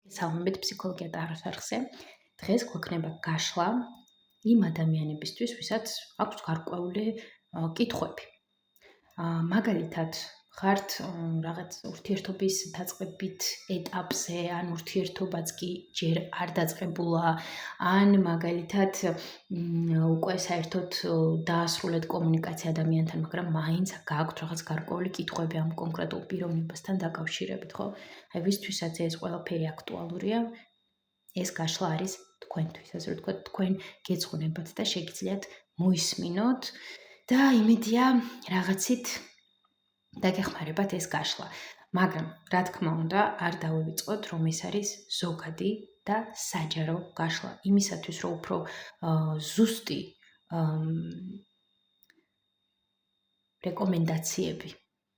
მოგესალმებით ფსიქოლოგია ტაროს არხზე. დღეს გვექნება გაშლა იმ ადამიანებისთვის, ვისაც აქვს გარკვეული კითხვები. მაგალითად, ხართ რაღაც ურთიერთობის დაწყებით ეტაპზე, ან ურთიერთობაც კი ჯერ არ დაწყებულა, ან მაგალითად უკვე საერთოდ დაასრულეთ კომუნიკაცია ადამიანთან, მაგრამ მაინც გააქვთ რაღაც გარკვეული კითხვები ამ კონკრეტულ პიროვნებასთან დაკავშირებით, ხო? აი ვისთვისაც ეს ყველაფერი აქტუალურია, ეს გაშლა არის თქვენთვის, ასე რომ ვთქვათ, თქვენ გეძღვნებათ და შეგიძლიათ მოისმინოთ და იმედია რაღაცით დაგეხმარებათ ეს გაშლა. მაგრამ, რა თქმა უნდა, არ დავივიწყოთ, რომ ეს არის ზოგადი და საჯარო გაშლა. იმისათვის, რომ უფრო ზუსტი რეკომენდაციები,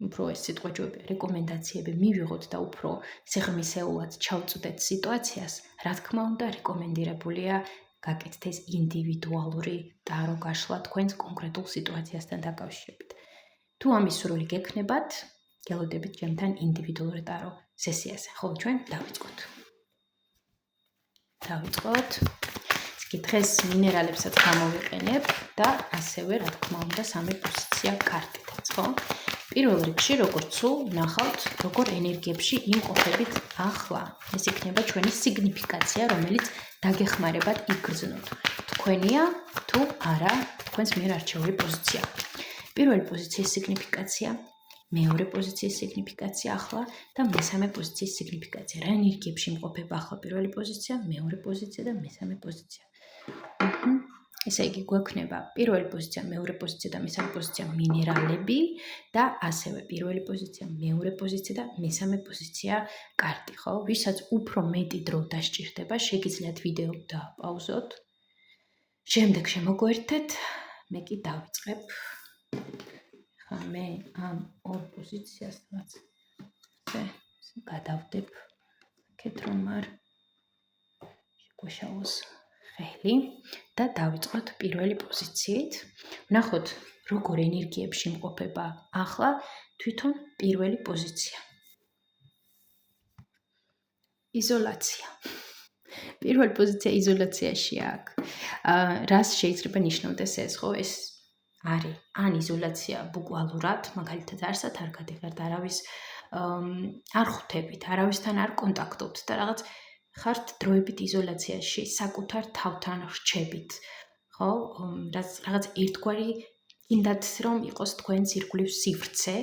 უფრო ეს სიტყვაჯოები, რეკომენდაციები მივიღოთ და უფრო სიღრმისეულად ჩავწვდეთ სიტუაციას, რა თქმა უნდა, რეკომენდირებულია გაკეთდეს ინდივიდუალური ტარო გაშლა თქვენს კონკრეტულ სიტუაციასთან დაკავშირებით. თუ ამის სურვილი გექნებათ, გელოდებით ჩემთან ინდივიდუალურ ტარო სესიაზე. ხოლო ჩვენ დავიწყოთ. დღეს მინერალებსაც გამოვიყენებ და ასევე, რა თქმა უნდა, სამი პოზიცია კარტითაც, ხო? პირველ რიგში, როგორც სულ ნახავთ, როგორ ენერგიებში იმყოფებით ახლა. ეს იქნება ჩვენი სიგნიფიკაცია, რომელიც დაგეხმარებათ იგრძნოთ. თქვენია თუ არა, თქვენს მიერ არჩეული პოზიცია. პირველი პოზიციის სიგნიფიკაცია, მეორე პოზიციის სიგნიფიკაცია ახლა და მესამე პოზიციის სიგნიფიკაცია. რა ენერგიებში იმყოფება ახლა პირველი პოზიცია, მეორე პოზიცია და მესამე პოზიცია. ესე იგი, გვექნება პირველი პოზიცია, მეორე პოზიცია და მესამე პოზიცია მინერალები და ასევე პირველი პოზიცია, მეორე პოზიცია და მესამე პოზიცია კარტი, ხო? ვისაც უფრო მეტი დრო დასჭირდება, შეგიძლიათ ვიდეო დააპაუზოთ. შემდეგ შემოგვერთეთ, მე კი დავიწყებ. მე ამ ორ პოზიციას რაც გადავდებ, აქეთ რომ არ შეგვეშალოს ხელი და დავიწყოთ პირველი პოზიციით. ვნახოთ, როგორ ენერგიებში იმყოფება ახლა თვითონ პირველი პოზიცია. იზოლაცია. პირველი პოზიცია იზოლაციაშია აქ. რას შეიძლება ნიშნავდეს ეს, ხო? ეს არის ან იზოლაცია ბუკვალურად, მაგალითად არსად არ გადიღართ, არავის არ ხვდებით, არავისთან არ კონტაქტობთ და რაღაც ხართ დროებით იზოლაციაში, საკუთარ თავთან რჩებით, ხო? რაღაც ერთგვარი კიდათ რომ იყოს თქვენს ირგვლივ სივრცე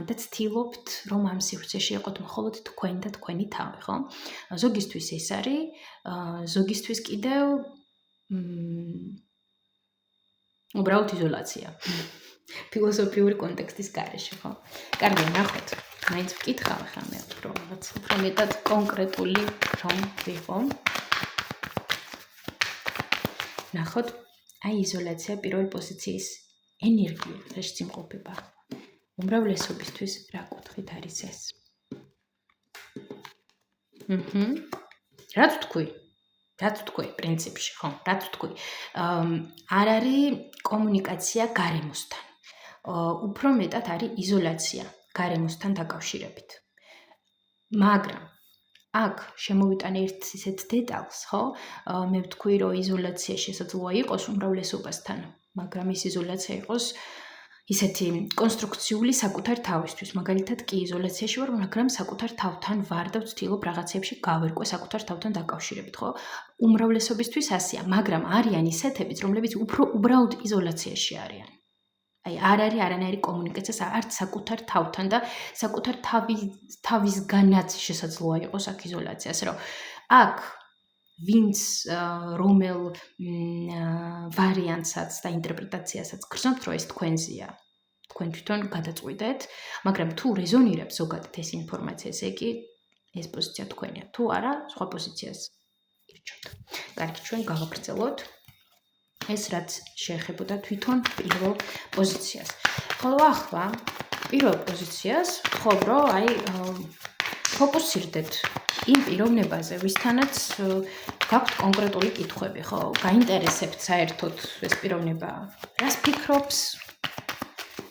და ცდილობთ, რომ ამ სივრცეში იყოთ მხოლოდ თქვენ და თქვენი თავი, ხო? ზოგისთვის ეს არის, ზოგისთვის კიდევ უბრალოდ იზოლაცია. ფილოსოფიური კონტექსტის გარეშე, ხო? კარგი, ნახოთ. მაინც ვკითხავ ხა მე უფრო რაღაც უფრო მეტად კონკრეტული რომ ვიყო. ნახოთ, აი იზოლაცია პირველი პოზიციის ენერგია, რაშიც იმყოფება. უმრავლესობისთვის რა კუთხით არის ეს? რაც თქვი პრინციპში, ხო? რაც თქვი. არ არის კომუნიკაცია გარემოსთან. უფრო მეტად არის იზოლაცია გარემოსთან დაკავშირებით. მაგრამ აქ შემოვიტანე ერთ ისეთ დეტალს, ხო? მე ვთქვი, რომ იზოლაცია შესაძლოა იყოს უმრავლესობასთან, მაგრამ ის იზოლაცია იყოს ისეთი კონსტრუქციული საკუთარ თავისთვის. მაგალითად კი იზოლაციაში ვარ, მაგრამ საკუთარ თავთან ვარ და ვცდილობ რაღაცებში გავერკვე საკუთარ თავთან დაკავშირებით, ხო? უმრავლესობისთვის ასეა, მაგრამ არიან ისეთებიც, რომლებიც უფრო უბრალოდ იზოლაციაში არიან. აი, არ არის არანაირი კომუნიკაცია არც საკუთარ თავთან და საკუთარ თავისგანაც შესაძლოა იყოს აქ იზოლაცია, ასე რომ აქ ვინც რომელ ვარიანტსაც და ინტერპრეტაციასაც გრძნობთ, რომ ეს თქვენზეა. თქვენ თვითონ გადაწყვიტეთ, მაგრამ თუ რეზონირებს ზოგადად ეს ინფორმაცია, ესე იგი ეს პოზიცია თქვენია. თუ არა, სხვა პოზიციას ირჩევთ. კარგი, ჩვენ გავაგრძელოთ. ეს რაც შეეხებოდა თვითონ პირველ პოზიციას. ხოლო ახლა პირველ პოზიციას ვთხოვ, რომ აი ფოკუსირდეთ იმ პიროვნებაზე, ვისთანაც გაქვთ კონკრეტული კითხვები, ხო? გაინტერესებთ საერთოდ ეს პიროვნება, რას ფიქრობს,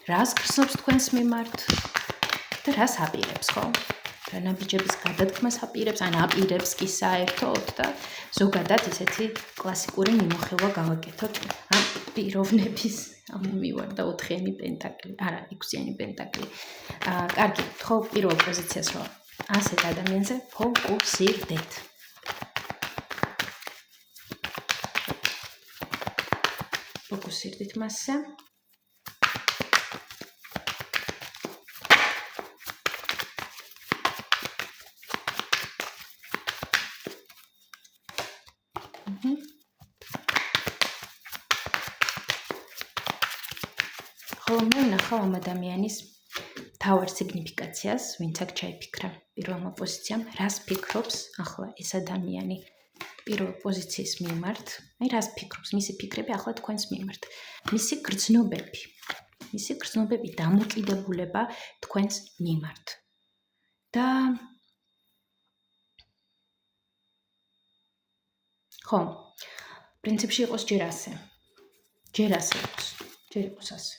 რას გრძნობს თქვენს მიმართ და რას აპირებს, ხო? რა ნაბიჯების გადადგმას აპირებს, ან აპირებს კი საერთოდ და ზოგადად ისეთი კლასიკური მიმოხილვა გავაკეთოთ ამ პიროვნების ამომივარ და 4-იანი პენტაკლი, არა, 6-იანი პენტაკლი. კარგი, ხო, პირველ პოზიციას რო ასეთ ადამიანზე ფოკუსირდეთ. ფოკუსირდით მასზე. ხოლმე ვნახავ ამ ადამიანის თავარ სიგნიფიკაციას, ვინც აქ ჩაიფიქრა პირველმა პოზიციამ, რას ფიქრობს ახლა ეს ადამიანი პირველ პოზიციის მიმართ, აი რას ფიქრობს, მისი ფიქრები ახლა თქვენს მიმართ, მისი გრძნობები, დამოკიდებულება თქვენს მიმართ. და ხო, პრინციპში იყოს ჯერ ასე იყოს, ჯერ იყოს ასე.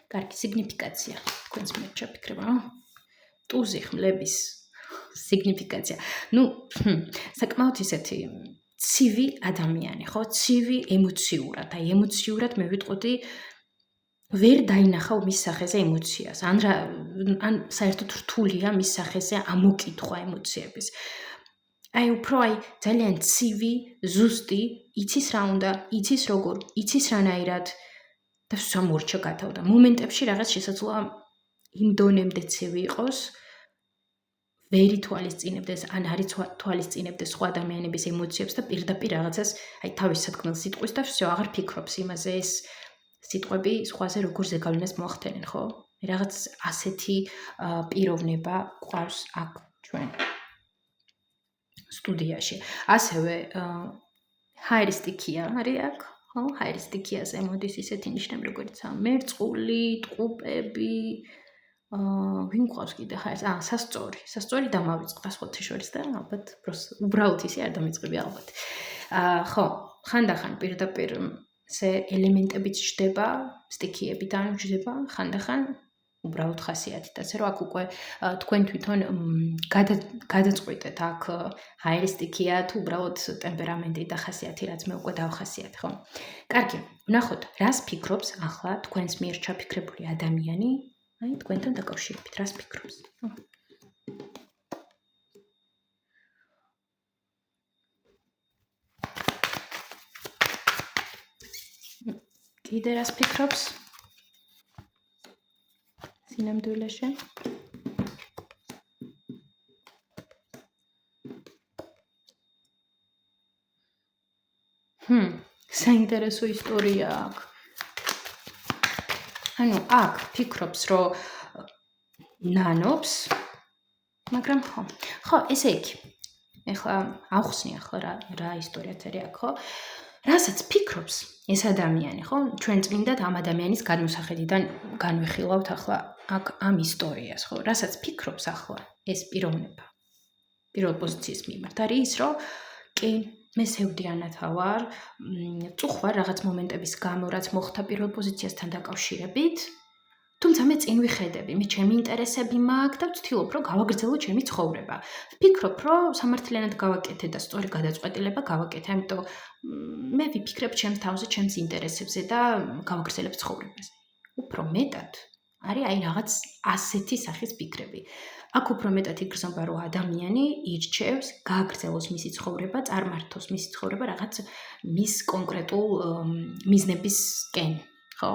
კარგი, სიგნიფიკაცია, თქვენს მიერ ჩაფიქრება, ტუზი ხმლების სიგნიფიკაცია. საკმაოდ ისეთი ცივი ადამიანი, ხო, ცივი ემოციურად, აი ემოციურად მე ვიტყოდი ვერ დაინახავ მის სახეზე ემოციას, ან საერთოდ რთულია მის სახეზე ამოკითხვა ემოციების. აი უფრო ძალიან ცივი, ზუსტი, იცის რა უნდა, იცის როგორ, იცის რანაირად და სამორჩა გათავდა. მომენტებში რაღაც შესაძლოა იმ დონემდე ცივი იყოს, ვერ ითვალისწინებდეს, ან არ ითვალისწინებდეს სხვა ადამიანების ემოციებს და პირდაპირ რაღაცას, აი თავის სათქმელ სიტყვის და всё, აღარ ფიქრობს იმაზე, ეს სიტყვები სხვაზე როგორ ზეგავლენას მოახდენენ, ხო? რაღაც ასეთი პიროვნება გვყავს აქ ჩვენ სტუდიაში. ასევე ჰაერისტიკია არის აქ, ხო? ჰაერისტიკიაზე მოდის ისეთი ნიშნები, როგორც მერწყული, ტყუპები, ვინ გვყავს კიდე ჰაერის? სასწორი დამავიწყდა სხვათა შორის და ალბათ უბრალოდ ისე არ დამიწყები ალბათ. ხო, ხანდახან პირდაპირ ესე ელემენტებიც ჯდება, სტიქიებიდან ჯდება, ხანდახან უბრალოდ ხასიათით, ასე რომ აქ უკვე თქვენ თვითონ გადაწყვეტეთ აქ ჰაერისტიკია თუ უბრალოდ ტემპერამენტი და ხასიათი, რაც მე უკვე დავხასიათე, ხო? კარგი, ვნახოთ, რას ფიქრობს ახლა თქვენს მიერ ჩაფიქრებული ადამიანი, აი თქვენთან დაკავშირებით, რას ფიქრობს? კიდე რას ფიქრობს? სინამდვილეში? საინტერესო ისტორია აქ. ანუ აქ ფიქრობს, რომ ნანობს, მაგრამ ხო, ესე იგი. ეხლა ავხსნი რა ისტორიაც არის აქ, ხო? რასაც ფიქრობს ეს ადამიანი, ხო? ჩვენ წმინდად ამ ადამიანის განმოსახედიდან განვიხილავთ ახლა აქ ამ ისტორიას, ხო? რასაც ფიქრობს ახლა ეს პიროვნება პირველ პოზიციის მიმართ არის ის, რომ კი, მე სევდიანათა ვარ, წუხვარ რაღაც მომენტების გამო, რაც მოხდა პირველ პოზიციასთან დაკავშირებით, თუმცა მე წინ ვიხედები, მე ჩემი ინტერესები მაქვს და ვცდილობ, რომ გავაგრძელო ჩემი ცხოვრება. ვფიქრობ, რომ სამართლიანად გავაკეთე და სწორი გადაწყვეტილება გავაკეთე, ამიტომ მე ვიფიქრებ ჩემს თავზე, ჩემს ინტერესებზე და გავაგრძელებ ცხოვრებას. უფრო მეტად არის აი რაღაც ასეთი სახის ფიქრები. აქ უფრო მეტად იგრძნობა, რომ ადამიანი ირჩევს გააგრძელოს მისი ცხოვრება, წარმართოს მისი ცხოვრება რაღაც მის კონკრეტულ მიზნებისკენ. ხო?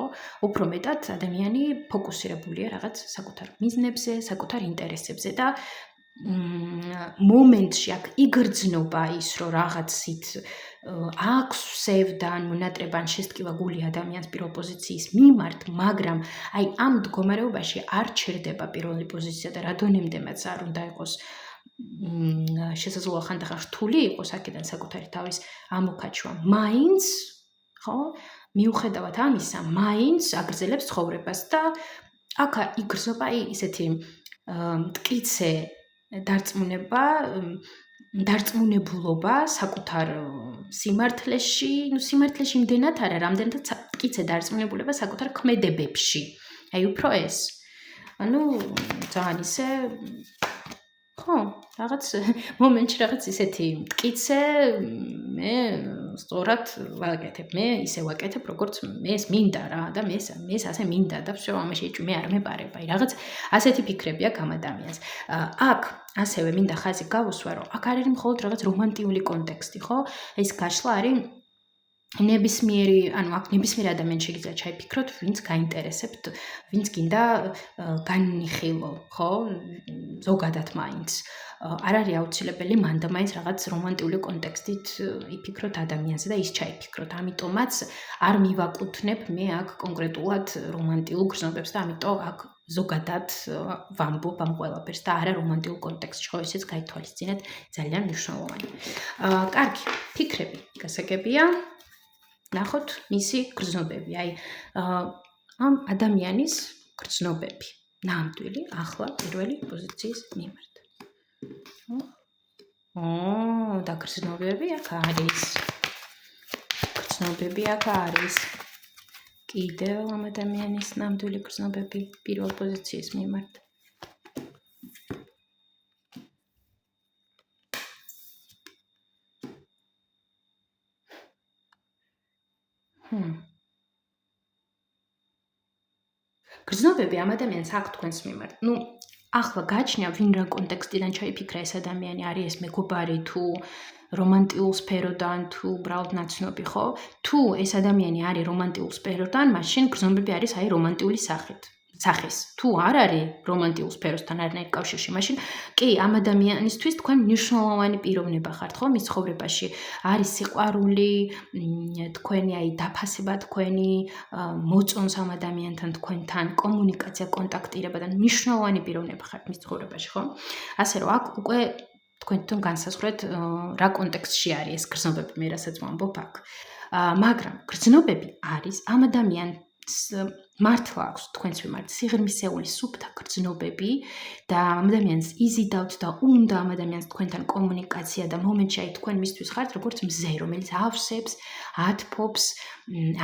უფრო მეტად ადამიანი ფოკუსირებულია რაღაც საკუთარ მიზნებზე, საკუთარ ინტერესებზე და მომენტში აქ იგრძნობა ის, რომ რაღაცით აქვს სევდა ან მონატრება ან შესტკივა გული ადამიანს პირველ პოზიციის მიმართ, მაგრამ აი ამ მდგომარეობაში არ ჩერდება პირველი პოზიცია და რა დონემდემაც არ უნდა იყოს შესაძლოა ხანდახან რთული იყოს აქედან საკუთარი თავის ამოქაჩვა. მაინც, ხო? მიუხედავად ამისა, მაინც აგრძელებს ცხოვრებას და აქ იგრძნობა ისეთი მტკიცე დარწმუნებულობა საკუთარ სიმართლეში, სიმართლეში იმდენად არა, რამდენადაც მტკიცე დარწმუნებულება საკუთარ ქმედებებში. აი უფრო ეს. ანუ ძალიან ისე ხო, რაღაც მომენტში რაღაც ისეთი მტკიცე მე სწორად ვაკეთებ. მე ისე ვაკეთებ, როგორც მე მინდა რა და მე ასე მინდა და всё, ამაში მე არ მეპარება. აი რაღაც ასეთი ფიქრები აქვს ამ ადამიანს. აქ ასევე მინდა ხაზი გავუსვა, რომ აქ არ არის მხოლოდ რაღაც რომანტიული კონტექსტი, ხო? ეს გაშლა არის ნებისმიერი, ანუ აქ ნებისმიერი ადამიანი შეიძლება ჩაიფიქროთ, ვინც გაინტერესებთ, ვინც გინდა განიხილო, ხო? ზოგადად მაინც. არ არის აუცილებელი მანდა მაინც რაღაც რომანტიული კონტექსტით იფიქროთ ადამიანზე და ის ჩაიფიქროთ. ამიტომაც არ მივაკუთვნებ მე აქ კონკრეტულად რომანტიულ გრძნობებს და ამიტომ აქ ზოგადად ვამბობ ამ ყველაფერს და არა რომანტიულ კონტექსტში, ხო, ისიც გაითვალისწინეთ, ძალიან მნიშვნელოვანი. კარგი, ფიქრები გასაგებია. ნახოთ მისი გრძნობები. აი, ამ ადამიანის გრძნობები. ნამდვილი, ახლა პირველი პოზიციის მიმართ. და გრძნობები აქ არის. გრძნობები აქ არის. კიდევ ამ ადამიანის ნამდვილი გრძნობები პირველ პოზიციის მიმართ. გრძნობები ამ ადამიანს აქ თქვენს მიმართ. ახლა გაჩნია ვინ რა კონტექსტიდან ჩაიფიქრა ეს ადამიანი, არის ეს მეგობარი თუ რომანტიულ სფეროდან თუ უბრალოდ ნაცნობი, ხო? თუ ეს ადამიანი არის რომანტიულ სფეროდან, მაშინ გრძნობები არის აი რომანტიული სახის. თუ არ არის რომანტიულ სფეროსთან არანაირ კავშირში, მაშინ კი ამ ადამიანისთვის თქვენ მნიშვნელოვანი პიროვნება ხართ, ხო? მის ცხოვრებაში არის სიყვარული, თქვენი აი დაფასება თქვენი მოწონს ამ ადამიანთან თქვენთან კომუნიკაცია, კონტაქტირება და მნიშვნელოვანი პიროვნება ხართ მის ცხოვრებაში, ხო? ასე რომ აქ უკვე თქვენ თვითონ განსაზღვრეთ რა კონტექსტში არის ეს გრძნობები, მე რასაც ვამბობ აქ. მაგრამ გრძნობები არის ამ ადამიანს მართლა აქვს თქვენს მიმართ სიღრმისეული სუფთა გრძნობები და ამ ადამიანს იზიდავთ და უნდა ამ ადამიანს თქვენთან კომუნიკაცია და მომენტში აი თქვენ მისთვის ხართ როგორც მზე, რომელიც ავსებს, ათფობს,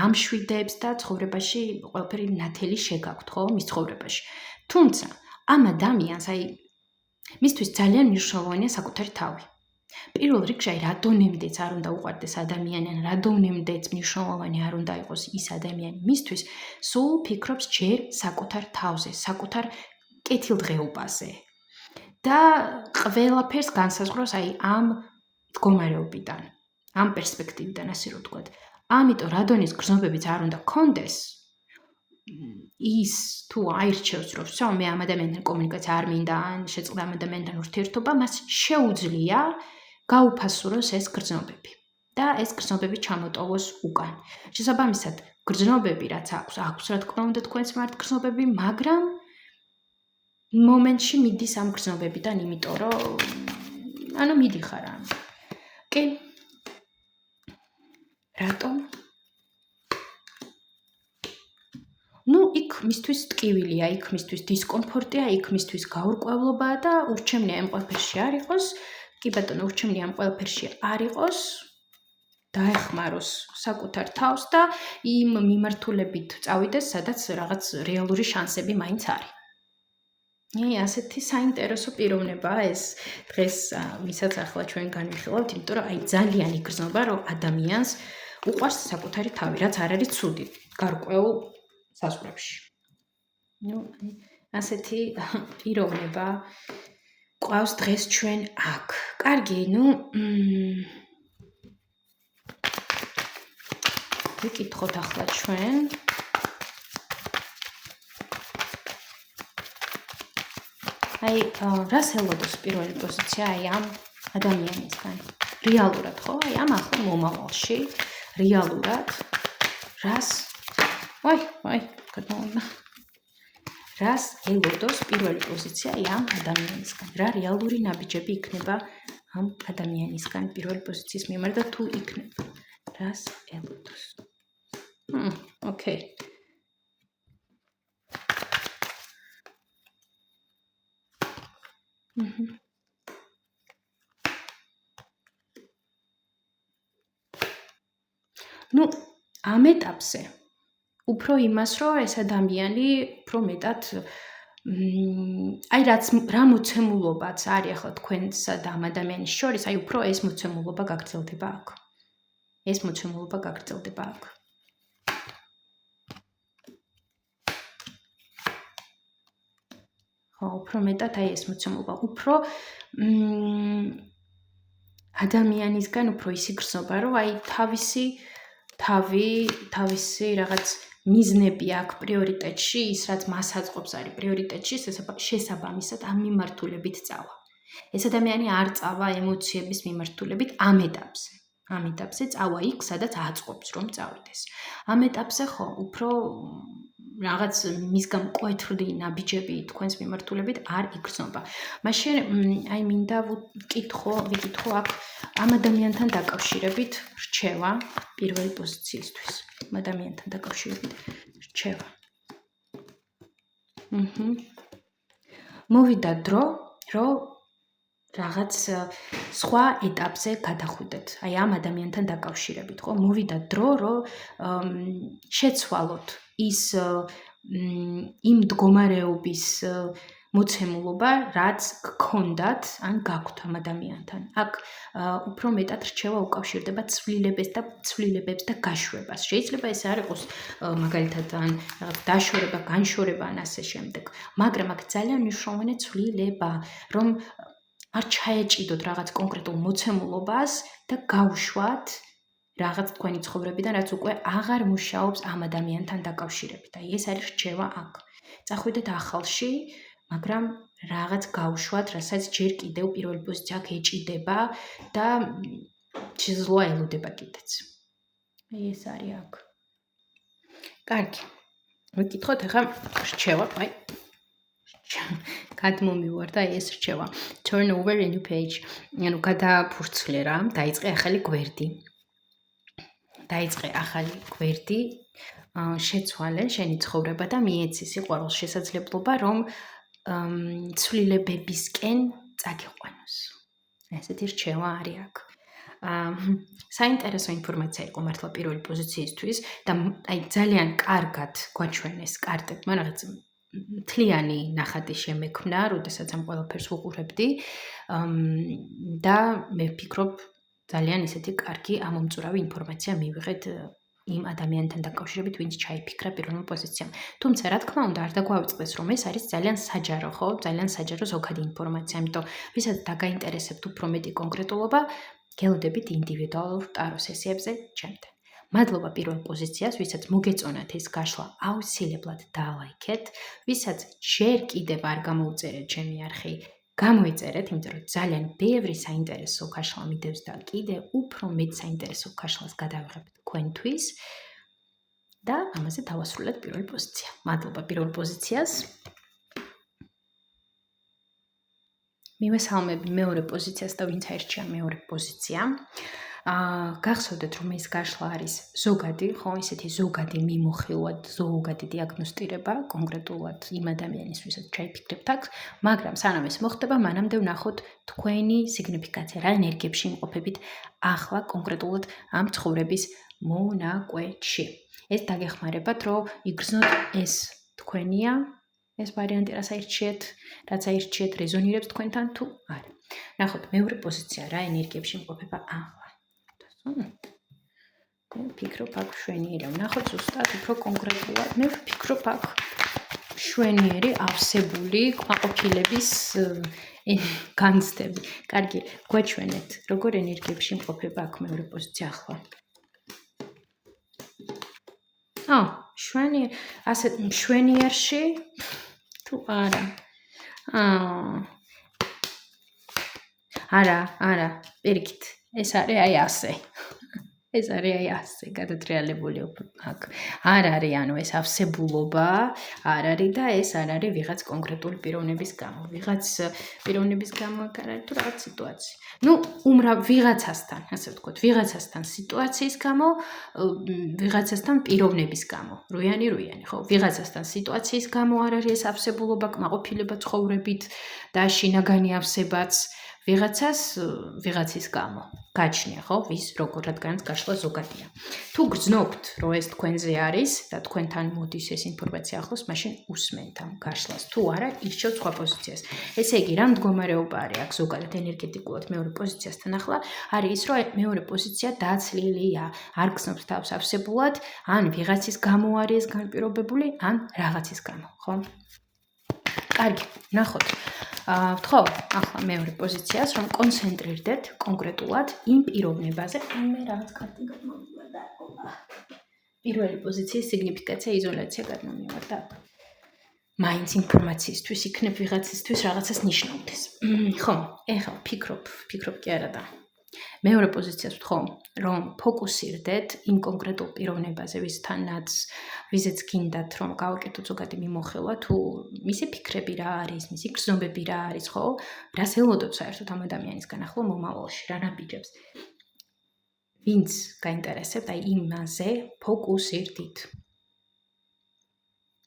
ამშვიდებს და ცხოვრებაში ყველაფერი ნათელი შეგაქვთ, ხო, მის ცხოვრებაში. თუმცა ამ ადამიანს აი მისთვის ძალიან მნიშვნელოვანია საკუთარი თავი. პირველ რიგში აი რადონემდეც არ უნდა უყვარდეს ადამიანი, ან რადონემდეც მნიშვნელოვანი არ უნდა იყოს ის ადამიანი მისთვის, სულ ფიქრობს ჯერ საკუთარ თავზე, საკუთარ კეთილდღეობაზე. და ყველაფერს განსაზღვრავს აი ამ მდგომარეობიდან, ამ პერსპექტივიდან, ასე რომ ვთქვათ. ამიტომ რადონის გრძნობებიც არ უნდა გქონდეს, ის თუ აირჩევს, რომ всё, მე ამ ადამიანთან კომუნიკაცია არ მინდა, ან შეწყდა ამ ადამიანთან ურთიერთობა, მას შეუძლია გაუფასუროს ეს გრძნობები და ეს გრძნობები ჩამოტოვოს უკან. შესაბამისად, გრძნობები რაც აქვს რა თქმა უნდა თქვენს მიმართ გრძნობები, მაგრამ მომენტში მიდის ამ გრძნობებიდან, იმიტომ რომ მიდიხარ ამ. კი. რატომ? იქ მისთვის ტკივილია, იქ მისთვის დისკომფორტია, იქ მისთვის გაურკვევლობაა და ურჩევნია ამ ყველაფერში არ იყოს. კი ბატონო, ურჩევნია ამ ყველაფერში არ იყოს. დაეხმაროს საკუთარ თავს და იმ მიმართულებით წავიდეს, სადაც რაღაც რეალური შანსები მაინც არის. ასეთი საინტერესო პიროვნებაა ეს დღეს, ვისაც ახლა ჩვენ განვიხილავთ, იმიტომ რომ აი ძალიან იგრძნობა, რომ ადამიანს უყვარს საკუთარი თავი, რაც არ არის ცუდი, გარკვეულ საზღვრებში. ასეთი პიროვნება ყავს დღეს ჩვენ აქ. კარგი, ვიკითხოთ ახლა ჩვენ. აი, რას ელოდეს პირველი პოზიცია აი ამ ადამიანისგან? რეალურად, ხო? აი ამ ახლა მომავალში რეალურად რას გადმოვიდა. რას ელოდოს პირველი პოზიცია აი ამ ადამიანისგან? რა რეალური ნაბიჯები იქნება ამ ადამიანისგან პირველი პოზიციის მიმართ და თუ იქნება? რას ელოდოს? ოკეი. ამ ეტაპზე უფრო იმას, რომ ეს ადამიანი უფრო მეტად აი რა მოცემულობაც არის ახლა თქვენსა და ამ ადამიანის შორის, აი უფრო ეს მოცემულობა გაგრძელდება აქ. ეს მოცემულობა გაგრძელდება აქ. ხო, უფრო მეტად აი ეს მოცემულობა, უფრო ადამიანისგან უფრო ისი გრძნობა, რომ აი თავისი რაღაც მიზნები აქვს პრიორიტეტში, ის რაც მას აწყობს არის პრიორიტეტში, შესაბამისად ამ მიმართულებით წავა. ეს ადამიანი არ წავა ემოციების მიმართულებით ამ ეტაპზე. ამ ეტაპზე წავა იქ, სადაც აწყობს რომ წავიდეს. ამ ეტაპზე ხო, უფრო რაღაც მისგან მკვეთრი ნაბიჯები თქვენს მიმართულებით არ იგრძნობა. მაშინ აი მინდა ვიკითხო აქ ამ ადამიანთან დაკავშირებით რჩევა პირველი პოზიციისთვის. ამ ადამიანთან დაკავშირებით რჩევა. მოვიდა დრო, რომ რაღაც სხვა ეტაპზე გადახვიდეთ. აი ამ ადამიანთან დაკავშირებით, ხო? მოვიდა დრო, რომ შეცვალოთ ის იმ მდგომარეობის მოცემულობა, რაც გქონდათ, ან გაქვთ ამ ადამიანთან. აქ უფრო მეტად რჩევა უკავშირდება ცვლილებებს და გაშვებას. შეიძლება ეს არ იყოს მაგალითად ან დაშორება, განშორება ან ასე შემდეგ. მაგრამ აქ ძალიან მნიშვნელოვანი ცვლილება, რომ არ ჩაეჭიდოთ რაღაც კონკრეტულ მოცემულობას და გავშვათ რაღაც თქვენი ცხოვრებიდან, რაც უკვე აღარ მუშაობს ამ ადამიანთან დაკავშირებით. აი ეს არის რჩევა აქ. წახვიდეთ ახალში, მაგრამ რაღაც გავშვათ, რასაც ჯერ კიდევ პირველი პოზიცია აქ ეჭიდება და შესაძლოა ელოდება კიდეც. აი ეს არის აქ. კარგი. ვიკითხოთ ახლა რჩევა, აი გადმომივარ და ეს რჩევა. Turn over a new page. ანუ გადაფურცლე რა, დაიწყე ახალი გვერდი. შეცვალე შენი ცხოვრება და მიეცი სიყვარულს შესაძლებლობა, რომ ცვლილებებისკენ წაგიყვანოს. ესეთი რჩევა არის აქ. საინტერესო ინფორმაცია იყო მართლა პირველი პოზიციისთვის და აი ძალიან კარგად გვაჩვენეს კარტებმა რაღაც მთლიანი ნახატი შემექმნა, როდესაც ამ ყველაფერს ვუყურებდი და მე ვფიქრობ ძალიან ისეთი კარგი ამომწურავი ინფორმაცია მივიღეთ იმ ადამიანთან დაკავშირებით, ვინც ჩაიფიქრა პირველმა პოზიციამ. თუმცა, რა თქმა უნდა, არ დაგვაუწყდეს, რომ ეს არის ძალიან საჯარო, ხო? ძალიან საჯარო ზოგადი ინფორმაცია, იმიტომ ვისაც დაგაინტერესებთ უფრო მეტი კონკრეტულობა, გელოდებით ინდივიდუალურ ტარო სესიებზე ჩემთან. მადლობა პირველ პოზიციას, ვისაც მოგეწონათ ეს გაშლა, აუცილებლად დალაიქეთ, ვისაც ჯერ კიდევ არ გამოუწერეთ ჩემი არხი, გამოიწერეთ, იმიტომ რომ ძალიან ბევრი საინტერესო გაშლა მიდევს და კიდე უფრო მეტ საინტერესო გაშლას გადავიღებთ თქვენთვის და ამაზე დავასრულეთ პირველი პოზიცია. მადლობა პირველ პოზიციას. მივესალმები მეორე პოზიციას და ვინც აირჩია მეორე პოზიცია. გახსოვდეთ, რომ ეს გაშლა არის ზოგადი, ხო, ისეთი ზოგადი მიმოხილვა, ზოგადი დიაგნოსტირება, კონკრეტულად იმ ადამიანის, ვისაც ჩაიფიქრებთ აქ, მაგრამ სანამ ეს მოხდება, მანამდე ვნახოთ თქვენი სიგნიფიკაცია, რა ენერგიებში იმყოფებით ახლა კონკრეტულად ამ ცხოვრების მონაკვეთში. ეს დაგეხმარებათ, რომ იგრძნოთ ეს თქვენია, ეს ვარიანტი, რაც აირჩიეთ, რეზონირებს თქვენთან თუ არა. ნახოთ, მეორე პოზიცია, რა ენერგიებში იმყოფება ახლა. ვფიქრობ აქ შვენიერი, ვნახოთ ზუსტად უფრო კონკრეტულად. მე ვფიქრობ აქ შვენიერი ავსებული კმაყოფილების განცდები. კარგი, გვაჩვენეთ, როგორ ენერგიებში იმყოფება აქ მეორე პოზიცია ახლა. შვენიერი, ასე შვენიერში თუ არა. არა, პირიქით. ეს არის აი ასე. ეს არის აი ასე გადატრიალებული აქ. არ არის, ანუ ეს ავსებულობა არ არის და ეს არ არის ვიღაც კონკრეტული პიროვნების გამო. ვიღაც პიროვნების გამო არ არის თუ რაღაც სიტუაცია. ვიღაცასთან, ასე ვთქვათ, ვიღაცასთან სიტუაციის გამო, ვიღაცასთან პიროვნების გამო. რუიანი, ხო? ვიღაცასთან სიტუაციის გამო არ არის ეს ავსებულობა, კმაყოფილება ცხოვრებით და შინაგანი ავსებაც ვიღაცის გამო. გაჩნია, ხო, ვის როგორ რადგანაც გაშლა ზოგადია. თუ გრძნობთ, რომ ეს თქვენზე არის და თქვენთან მოდის ეს ინფორმაცია ახლოს, მაშინ უსმენთ ამ გაშლას. თუ არა, ირჩევთ სხვა პოზიციას. ესე იგი, რა მდგომარეობა არის აქ ზოგადად ენერგეტიკულად მეორე პოზიციასთან ახლა? არის ის, რომ მეორე პოზიცია დაცლილია, არ გრძნობს თავს ავსებულად, ან ვიღაცის გამო არის ეს განპირობებული, ან რაღაცის გამო, ხო? კარგი, ნახოთ. ვთხოვ, ახლა მეორე პოზიციას, რომ კონცენტრირდეთ კონკრეტულად იმ პიროვნებაზე, მე რაღაც კარტი გადმოვიდა. პირველი პოზიციის სიგნიფიკაცია, იზოლაცია გადმომივარდა. მაინც ინფორმაციისთვის იქნებ ვიღაცისთვის რაღაცას ნიშნავდეს. ხო, ეხლა ფიქრობ კი არა და. მეორე პოზიციას ვთხოვ, რომ ფოკუსირდეთ იმ კონკრეტულ პიროვნებაზე, ვიზეც გინდათ, რომ გავაკეთოთ ზოგადი მიმოხილვა, თუ მისი ფიქრები რა არის, მისი გრძნობები რა არის, ხო? რას ელოდოთ საერთოდ ამ ადამიანისგან ახლო მომავალში, რა ნაბიჯებს. ვინც გაინტერესებთ, აი იმაზე ფოკუსირდით.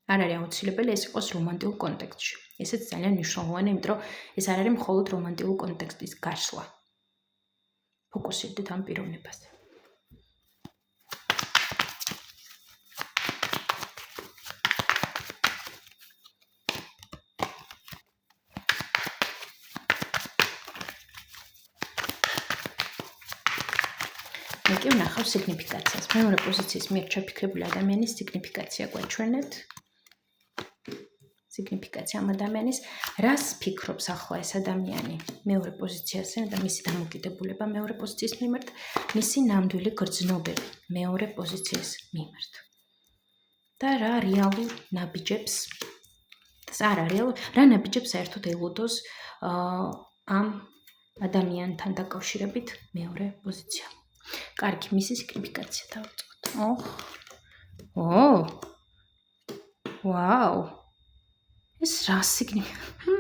არ არის აუცილებელი ეს იყოს რომანტიულ კონტექსტში. ესეც ძალიან მნიშვნელოვანია, იმიტომ რომ ეს არ არის მხოლოდ რომანტიულ კონტექსტის გაშლა. ფოკუსირდით ამ პიროვნებაზე. მე კი ვნახავ სიგნიფიკაციას. მეორე პოზიციის მიერ ჩაფიქრებული ადამიანის სიგნიფიკაცია გვაჩვენებთ. სიგნიფიკაცია ამ ადამიანის, რას ფიქრობს ახლა ეს ადამიანი მეორე პოზიციაზე და მისი დამოკიდებულება მეორე პოზიციის მიმართ, მისი ნამდვილი გრძნობები მეორე პოზიციის მიმართ. და რა რეალურ ნაბიჯებს, რა ნაბიჯებს საერთოდ ელოდოს ამ ადამიანთან დაკავშირებით მეორე პოზიცია. კარგი, მისი სიგნიფიკაცია დავიწყოთ. ვაუ. ეს რა სიგნიფიკაცია?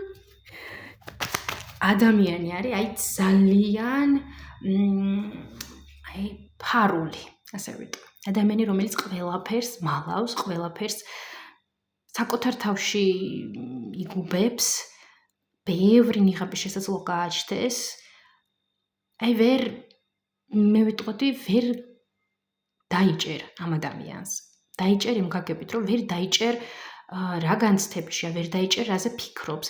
ადამიანი არის აი ძალიან ფარული, ასე ვიტყვი. ადამიანი, რომელიც ყველაფერს მალავს, ყველაფერს საკუთარ თავში იგუბებს, ბევრი ნიღაბი შესაძლოა გააჩნდეს. აი მე ვიტყოდი, ვერ დაიჭერ ამ ადამიანს. დაიჭერ იმ გაგებით, რომ ვერ დაიჭერ რა განცდებაშია, ვერ დაიჭერ რაზე ფიქრობს.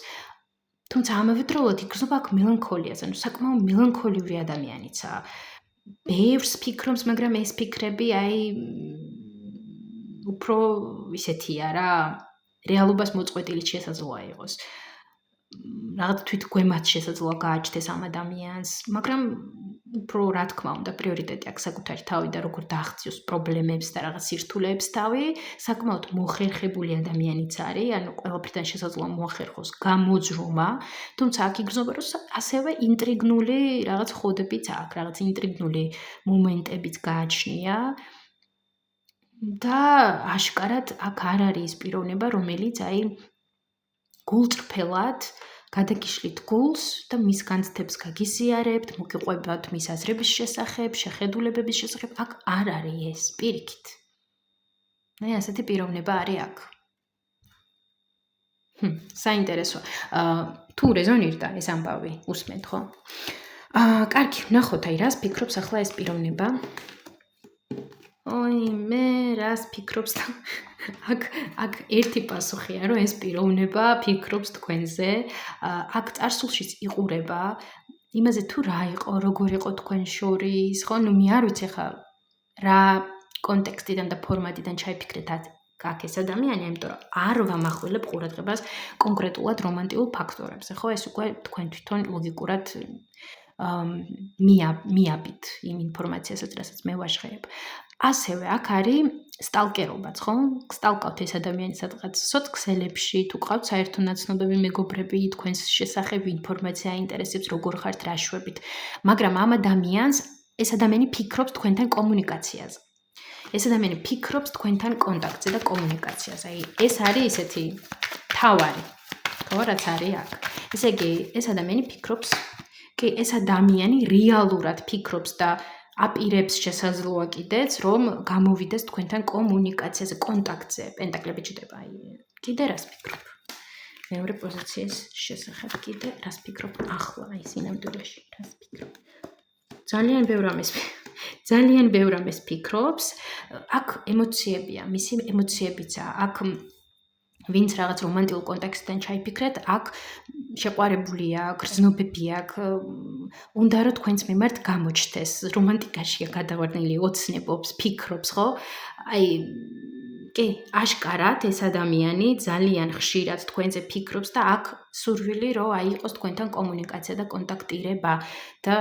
თუმცა ამავდროულად იგრძნობა აქ მელანქოლიას, ანუ საკმაოდ მელანქოლიური ადამიანიცაა. ბევრს ფიქრობს, მაგრამ ეს ფიქრები აი უფრო ისეთია რა, რეალობას მოწყვეტილი შესაძლოა იყოს. რაღაც თვითგვემაც შესაძლოა გააჩნდეს ამ ადამიანს, მაგრამ უფრო რა თქმა უნდა პრიორიტეტი აქვს საკუთარი თავი და როგორ დააღწიოს პრობლემებს და რაღაც სირთულეებს თავი, საკმაოდ მოხერხებული ადამიანიც არის, ანუ ყველაფერთან შესაძლოა მოახერხოს გამოძრომა, თუმცა აქ იგრძნობა, რომ ასევე ინტრიგნული რაღაც ხოდებიც აქვს, რაღაც ინტრიგნული მომენტებიც გააჩნია და აშკარად აქ არ არის ის პიროვნება, რომელიც აი გულწრფელად გადაგიშლით გულს და მის განცდებს გაგიზიარებთ, მოგიყვებათ მის აზრების შესახებ, შეხედულებების შესახებ, აქ არ არის ეს პირიქით. აი ასეთი პიროვნება არის აქ. საინტერესოა. თუ რეზონირდა ეს ამბავი, უსმენთ, ხო? კარგი, ვნახოთ, აი რას ფიქრობს ახლა ეს პიროვნება. მე რას ფიქრობს და აქ ერთი პასუხია, რომ ეს პიროვნება ფიქრობს თქვენზე, აქ წარსულშიც იყურება იმაზე თუ რა იყო, როგორ იყო თქვენ შორის, ხო? მე არ ვიცი ხა რა კონტექსტიდან და ფორმატიდან ჩაიფიქრეთ აქ ეს ადამიანი, იმიტომ რომ არ ვამახვილებ ყურადღებას კონკრეტულად რომანტიულ ფაქტორებზე, ხო? ეს უკვე თქვენ თვითონ ლოგიკურად მიაბით იმ ინფორმაციასაც, რასაც მე ვაშხერებ. ასევე აქ არის სტალკერობაც, ხო? სტალკავთ ეს ადამიანი სადღაც სოციქსელებში, თუ ყავთ საერთო ნაცნობები, მეგობრები, თქვენს შესახებ ინფორმაცია აინტერესებს, როგორ ხართ, რა შვებით. მაგრამ ამ ადამიანს ეს ადამიანი ფიქრობს თქვენთან კომუნიკაციაზე. ეს ადამიანი ფიქრობს თქვენთან კონტაქტზე და კომუნიკაციაზე. აი, ეს არის ესეთი თავარი, ხო, რაც არის აქ. ესე იგი, ეს ადამიანი ფიქრობს, ეს ადამიანი რეალურად ფიქრობს და აპირებს შესაძლოა კიდეც, რომ გამოვიდეს თქვენთან კომუნიკაციაზე, კონტაქტზე. პენტაკლები ჭდება, აი, კიდე რას ფიქრობ? მეორე პოზიციის შესახებ კიდე რას ფიქრობ ახლა, აი, სინამდვილეში, რას ფიქრობ? ძალიან ბევრ რამეს ფიქრობს, აქ ემოციებია, მისი ემოციებიცა, აქ ვინც რაღაც რომანტიკულ კონტექსტიდან ჩაიფიქრეთ, აქ შეყვარებულია, გრძნობები აქ, უნდა რომ თქვენს მიმართ გამოჩნდეს, რომანტიკაშია გადავარდნილი, ოცნებობს, ფიქრობს, ხო? აი კი, აშკარად ეს ადამიანი ძალიან ხშირად თქვენზე ფიქრობს და აქ სურვილი რომ აი იყოს თქვენთან კომუნიკაცია და კონტაქტირება და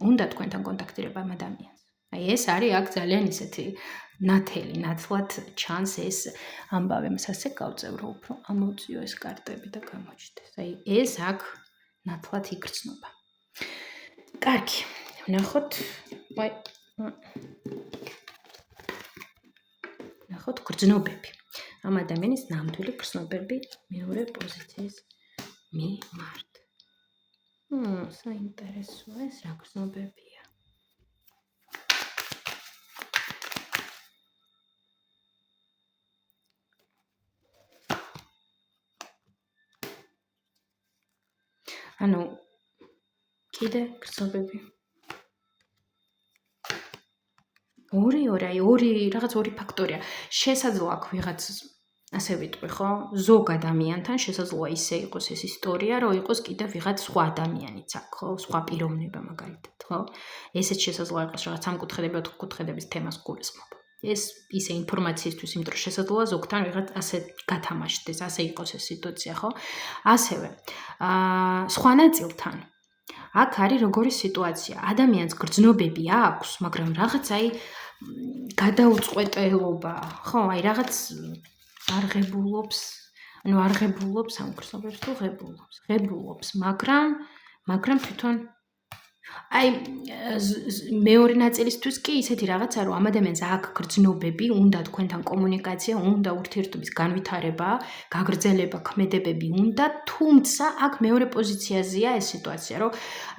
უნდა თქვენთან კონტაქტირება ამ ადამიანს. აი ეს არის აქ ძალიან ისეთი ნათელი, ნათლად ჩანს ეს ამბავი, მას ასე გავწევ რომ უფრო ამოვწიო ეს კარტები და გამოჩნდეს. აი ეს აქ ნათლად იგრძნობა. კარგი, ვნახოთ, ნახოთ გრძნობები. ამ ადამიანის ნამდვილი გრძნობები მეორე პოზიციის მიმართ. საინტერესოა ეს რა გრძნობებია. ანუ კიდე გრძნობები. ორი ფაქტორია. შესაძლოა აქ ვიღაც ასე ვიტყვი, ხო? ზოგ ადამიანთან შესაძლოა ისე იყოს ეს ისტორია, რომ იყოს კიდე ვიღაც სხვა ადამიანიც აქ, ხო? სხვა პიროვნება მაგალითად, ხო? ესეც შესაძლოა იყოს რაღაც სამკუთხედები, ოთხკუთხედების თემას გულისხმობ. ეს ისე ინფორმაციისთვის, იმიტომ რომ შესაძლოა ზოგთან ვიღაც ასე გათამაშდეს, ასე იყოს ეს სიტუაცია, ხო? ასევე სხვა ნაწილთან აქ არის როგორი სიტუაცია. ადამიანს გრძნობები აქვს, მაგრამ რაღაც აი გადაუწყვეტელობა, ხო? აი რაღაც არ ღებულობს ამ გრძნობებს თუ ღებულობს, მაგრამ თვითონ აი მეორე ნაწილისთვის კი ისეთი რაღაცა რომ ამ ადამიანს აქ გრძნობები, უნდა თქვენთან კომუნიკაცია, უნდა ურთიერთობის განვითარება, გაგრძელება, ქმედებები უნდა, თუმცა აქ მეორე პოზიციაზეა ეს სიტუაცია, რომ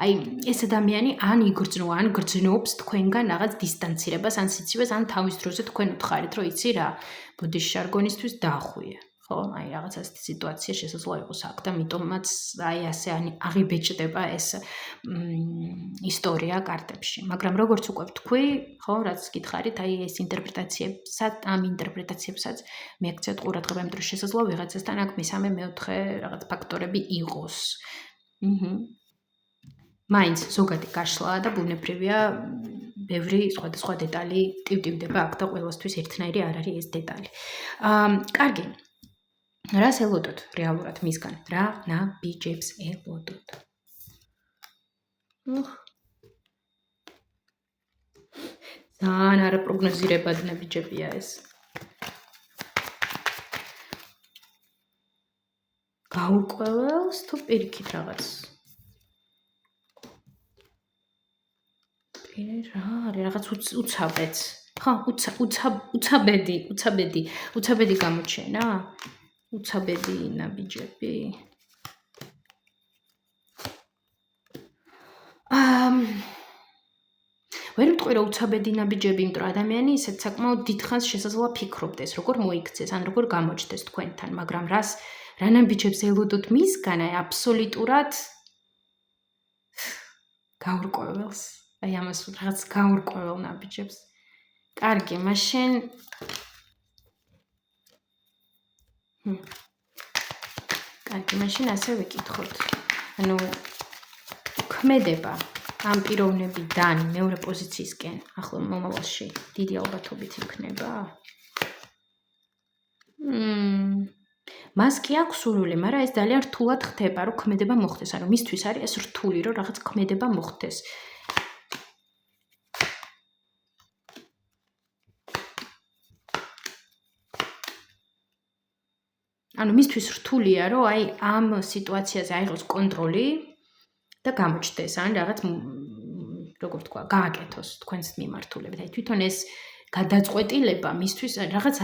აი ეს ადამიანი ან იგრძნო, ან გრძნობს თქვენგან რაღაც დისტანცირებას, ან სიცივეს, ან თავის დროზე თქვენ უთხარით, რომ იცი რა, ბოდიში ჟარგონისთვის დაახვიე. ხო, აი რაღაც ასეთი სიტუაცია შესაძლოა იყოს აქ და მიტომაც აი ასე აღიბეჭდება ეს ისტორია კარტებში. მაგრამ როგორც უკვე ვთქვი, ხო, რაც გითხარით, აი ეს ინტერპრეტაციებსაც მიაქცევთ ყურადღება, იმიტომ რომ შესაძლოა ვიღაცასთან აქ მესამე, მეოთხე რაღაც ფაქტორები იყოს. მაინც ზოგადი გაშლაა და ბუნებრივია ბევრი სხვადასხვა დეტალი ტივტივდება აქ და ყველასთვის ერთნაირი არ არის ეს დეტალი. კარგი. რას ელოდოთ რეალურად მისგან? რა ნაბიჯებს ელოდოთ? ძალიან არაპროგნოზირებადი ნაბიჯებია ეს. გაურკვეველს თუ პირიქით რაღაც? რა არის რაღაც უცაბედს? ხო, უცაბედი გამოჩენა? უცაბედი ნაბიჯები. ვერ ვიტყვი რომ უცაბედი ნაბიჯები, იმიტომ რომ ადამიანი ისეთ საკმაოდ დიდხანს შესაძლოა ფიქრობდეს, როგორ მოიქცეს, ან როგორ გამოჩნდეს თქვენთან, მაგრამ რა ნაბიჯებს ელოდოთ მისგან, აი აბსოლუტურად გაურკვეველს. აი ამას რაღაც გაურკვევალ ნაბიჯებს. კარგი, მაშინ ასე ვიკითხოთ. ანუ ქმედება ამ პიროვნებიდან მეორე პოზიციისკენ ახლა მომავალში დიდი ალბათობით იქნება. მას კი აქვს სურვილი, მაგრამ ეს ძალიან რთულად ხდება, რომ ქმედება მოხდეს. ანუ მისთვის არის ეს რთული, რომ რაღაც ქმედება მოხდეს. ანუ მისთვის რთულია, რომ აი ამ სიტუაციაზე აიღოს კონტროლი და გამოჩნდეს, ან რაღაც როგორ ვთქვა, გააკეთოს თქვენს მიმართულებით. აი თვითონ ეს გადაწყვეტილება მისთვის რაღაც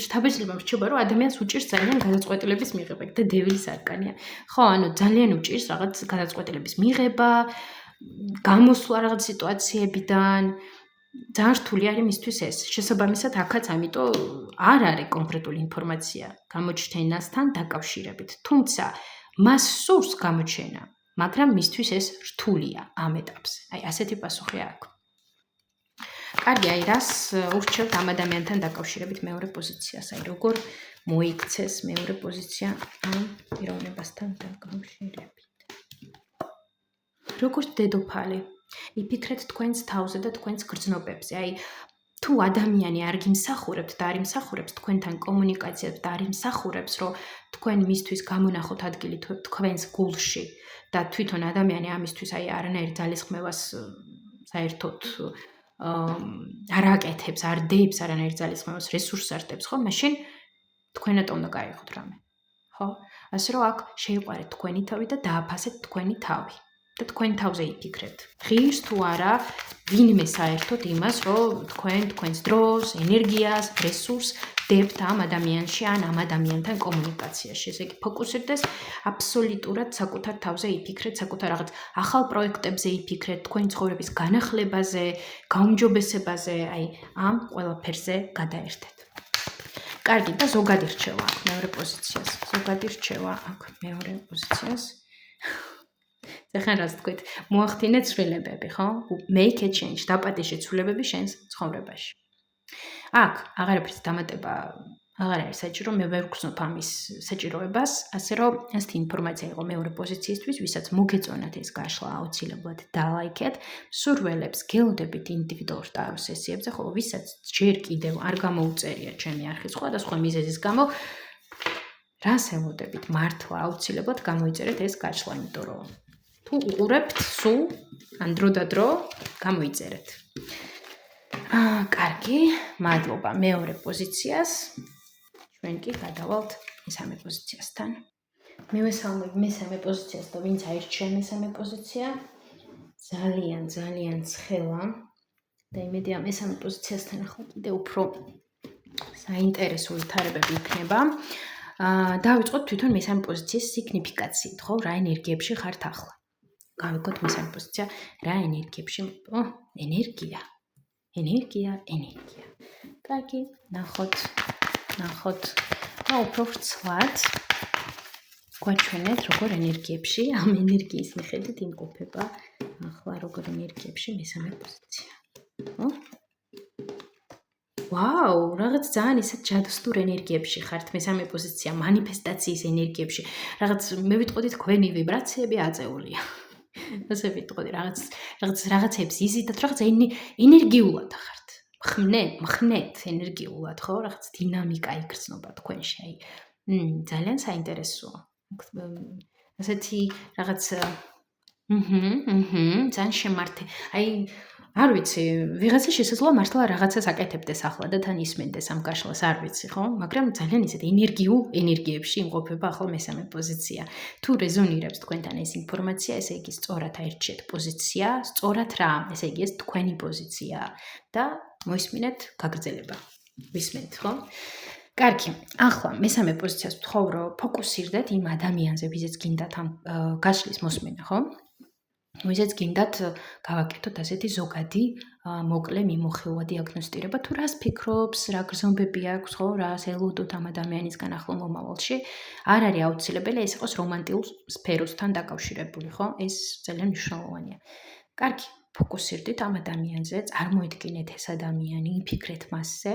შთაბეჭდილება რჩება, რომ ადამიანს უჭირს ძალიან გადაწყვეტილების მიღება და დევლის არკანია. ხო, ანუ ძალიან უჭირს რაღაც გადაწყვეტილების მიღება, გამოსვლა რაღაც სიტუაციებიდან. ძალიან რთული არის მისთვის ეს. შესაბამისად, აქაც ამიტომ არ არის კონკრეტული ინფორმაცია გამოჩენასთან დაკავშირებით. თუმცა მას სურს გამოჩენა. მაგრამ მისთვის ეს რთულია ამ ეტაპზე. აი, ასეთი პასუხი აქვს. კარგი, აი, რას ურჩევთ ამ ადამიანთან დაკავშირებით მეორე პოზიციას? აი, როგორ მოიქცეს მეორე პოზიცია ამ პიროვნებასთან დაკავშირებით? როგორც დედოფალი, იფიქრეთ თქვენს თავზე და თქვენს გრძნობებზე. აი, თუ ადამიანი არ გიმსახურებთ და არ იმსახურებს თქვენთან კომუნიკაციას და არ იმსახურებს, რომ თქვენ მისთვის გამონახოთ ადგილი თქვენს გულში და თვითონ ადამიანი ამისთვის აი არანაირ ძალისხმევას საერთოდ არ აკეთებს, არ დებს არანაირ ძალისხმევას, რესურსს არ დებს, ხო? მაშინ თქვენად უნდა გაიღოთ რამე. ხო? ასე რომ აქ შეიყვარეთ თქვენი თავი და დააფასეთ თქვენი თავი. და თქვენ თავზე იფიქრეთ. ღირს თუ არა ვინმე საერთოდ იმას, რომ თქვენს დროს, ენერგიას, რესურსს დებთ ამ ადამიანში ან ამ ადამიანთან კომუნიკაციაში. ესე იგი, ფოკუსირდეს აბსოლუტურად საკუთარ თავზე იფიქრეთ, საკუთარ რაღაც ახალ პროექტებზე იფიქრეთ, თქვენი ცხოვრების განახლებაზე, გაუმჯობესებაზე, აი, ამ ყველაფერზე გადაერთეთ. კარგი, და ზოგადი რჩევა აქ მეორე პოზიციას. ზოგადი რჩევა აქ მეორე პოზიციას. ეხლა რას თქვით? მოახდინე ცვლილებები, ხო? Make a change, დაპატიჟე ცვლილებები შენს ცხოვრებაში. აქ აღარაფრის დამატება აღარ არის საჭირო, მე ვერ ვგრძნობ ამის საჭიროებას, ასე რომ ასეთი ინფორმაცია იყო მეორე პოზიციისთვის, ვისაც მოგეწონათ ეს გაშლა, აუცილებლად დალაიქეთ. მსურველებს გელოდებით ინდივიდუალურ ტარო სესიებზე, ხოლო ვისაც ჯერ კიდევ არ გამოუწერია ჩემი არხი სხვადასხვა მიზეზის გამო, რას ელოდებით მართლა აუცილებლად გამოიწერეთ ეს გაშლა, იმიტომ რომ თუ უყურებთ სულ ან დრო და დრო გამოიწერეთ. კარგი, მადლობა მეორე პოზიციას. ჩვენ კი გადავალთ მესამე პოზიციასთან. მე ვესალმებ მესამე პოზიციას და ვინც აირჩია მესამე პოზიცია, ძალიან ცხელა და იმედია მესამე პოზიციასთან ახლა კიდე უფრო საინტერესო ვითარებები იქნება. დავიწყოთ თვითონ მესამე პოზიციის სიგნიფიკაციით, ხო, რა ენერგიებში ხართ ახლა. გავიგოთ მესამე პოზიცია, რა ენერგიებში, ენერგია. კარგი, ნახოთ. და უფრო ვრცლად გვაჩვენეთ, როგორ ენერგიებში, ამ ენერგიის მიხედვით იმყოფება ახლა როგორ ენერგიებში მესამე პოზიცია. ხო? ვაუ, რაღაც ძალიან ისეთ ჯადოსნურ ენერგიებში ხართ მესამე პოზიცია, მანიფესტაციის ენერგიებში. რაღაც მე ვიტყოდი თქვენი ვიბრაციები აწეულია. ასე ვიტყოდი, რაღაცებს იზიდათ, რაღაც ენერგიულად ხართ. მხნეთ ენერგიულად, ხო? რაღაც დინამიკა იგრძნობა თქვენში. აი, ძალიან საინტერესოა. ასეთი რაღაც ძალიან შემართე. აი, არ ვიცი, ვიღაცა შესაძლოა მართლა რაღაცას აკეთებდეს ახლა და თან ისმენდეს ამ გაშლას, არ ვიცი, ხო? მაგრამ ძალიან ისეთ ენერგიებში იმყოფება ახლა მესამე პოზიცია. თუ რეზონირებს თქვენთან ეს ინფორმაცია, ესე იგი სწორად აირჩიეთ პოზიცია, სწორად რა, ესე იგი ეს თქვენი პოზიცია და მოისმინეთ გაგრძელება. ვისმენთ, ხო? კარგი, ახლა მესამე პოზიციას ვთხოვ, რომ ფოკუსირდეთ იმ ადამიანზე, ვიზეც გინდათ ამ გაშლის მოსმენა, ხო? ვიზეც გინდათ გავაკეთოთ ასეთი ზოგადი, მოკლე მიმოხილვა დიაგნოსტირება, თუ რას ფიქრობს, რა გრძნობები აქვს, ხო, რას ელოდოთ ამ ადამიანისგან ახლო მომავალში. არ არის აუცილებელი ეს იყოს რომანტიკულ სფეროსთან დაკავშირებული, ხო? ეს ძალიან მნიშვნელოვანია. კარგი, ფოკუსირდით ამ ადამიანზე, წარმოიდგინეთ ეს ადამიანი, იფიქრეთ მასზე.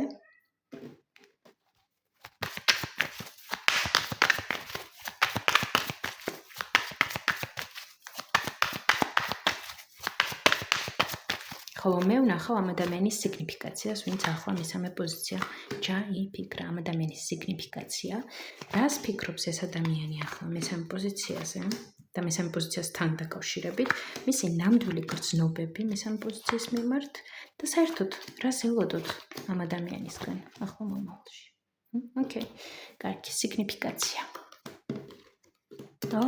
ხოლო მე ვნახავ ამ ადამიანის სიგნიფიკაციას, ვინც ახლა მესამე პოზიცია ჩაიფიქრა ამ ადამიანის სიგნიფიკაცია. რას ფიქრობს ეს ადამიანი ახლა მესამე პოზიციაზე და მესამე პოზიციასთან დაკავშირებით, მისი ნამდვილი გრძნობები მესამე პოზიციის მიმართ და საერთოდ რას ელოდოთ ამ ადამიანისგან ახლა მომავალში. ოკეი, კარგი, სიგნიფიკაცია. რა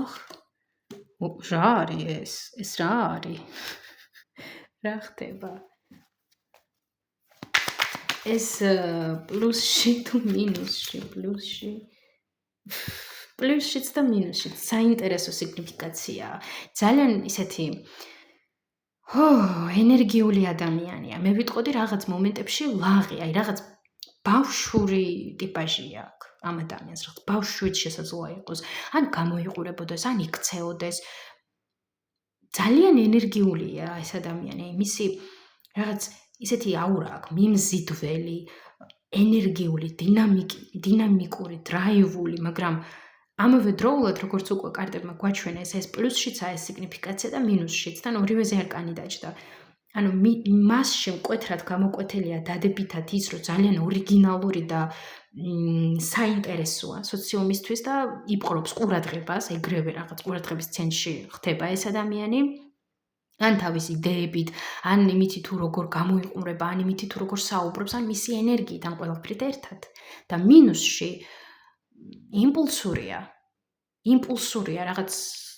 არის ეს? რა არის? რა ხდება? ეს პლუსში თუ მინუსში? პლუსშიც და მინუსშიც საინტერესო სიგნიფიკაციაა. ძალიან ისეთი ენერგიული ადამიანია. მე ვიტყოდი რაღაც მომენტებში ლაღი, აი რაღაც ბავშვური ტიპაჟი აქვს ამ ადამიანს, რაღაც ბავშვიც შესაძლოა იყოს, ან გამოიყურებოდეს, ან იქცეოდეს. ძალიან ენერგიულია ეს ადამიანი, მისი რაღაც ისეთი აურა აქვს, მიმზიდველი, ენერგიული, დინამიკური, დრაივული, მაგრამ ამავე დროულად, როგორც უკვე კარტებმა გვაჩვენა, ეს პლუსშიცაა ეს სიგნიფიკაცია და მინუსშიც, თან ორივეზე არკანი დაჭდა. ანუ მასში მკვეთრად გამოკვეთილია დადებითად ის, რომ ძალიან ორიგინალური და საინტერესოა სოციუმისთვის და იპყრობს ყურადღებას, ეგრევე რაღაც ყურადღების ცენტრში ხდება ეს ადამიანი. ან თავის იდეებით, ან იმითი თუ როგორ გამოიყურება, ან იმითი თუ როგორ საუბრობს, ან მისი ენერგიით, ან ყველაფრით ერთად. და მინუსში იმპულსურია, რაღაც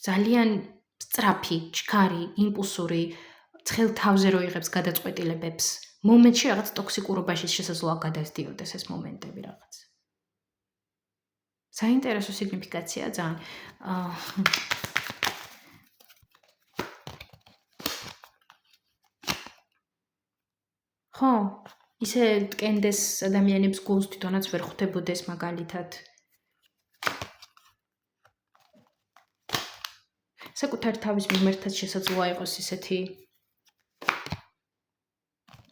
ძალიან სწრაფი, ჩქარი, იმპულსური, ცხელ თავზე რო იღებს გადაწყვეტილებებს. მომენტში რაღაც ტოქსიკურობაში შესაძლოა გადასდიოდეს ეს მომენტები რაღაც. საინტერესო სიგნიფიკაცია ძალიან. ხო, ისე ტკენდეს ადამიანებს გულს თვითონაც ვერ ხვდებოდეს მაგალითად. საკუთარ თავის მიმართაც შესაძლოა იყოს ისეთი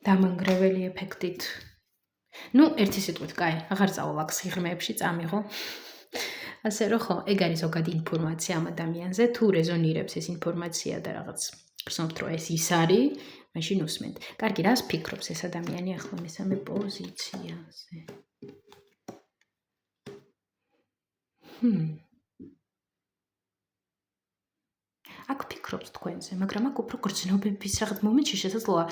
დამანგრეველი ეფექტით. ნუ ერთი სიტყვით, კაი, აღარ წავალ აქ სიღრმეებში წამიღო. ასე რომ ხო, ეგ არის ზოგადი ინფორმაცია ამ ადამიანზე, თუ რეზონირებს ეს ინფორმაცია და რაღაც გრძნობთ, რომ ეს ის არის, მაშინ უსმენთ. კარგი, რას ფიქრობს ეს ადამიანი ახლა მესამე პოზიციაზე? აქ ფიქრობს თქვენზე, მაგრამ აქ უფრო გრძნობების რაღაც მომენტში შესაძლოა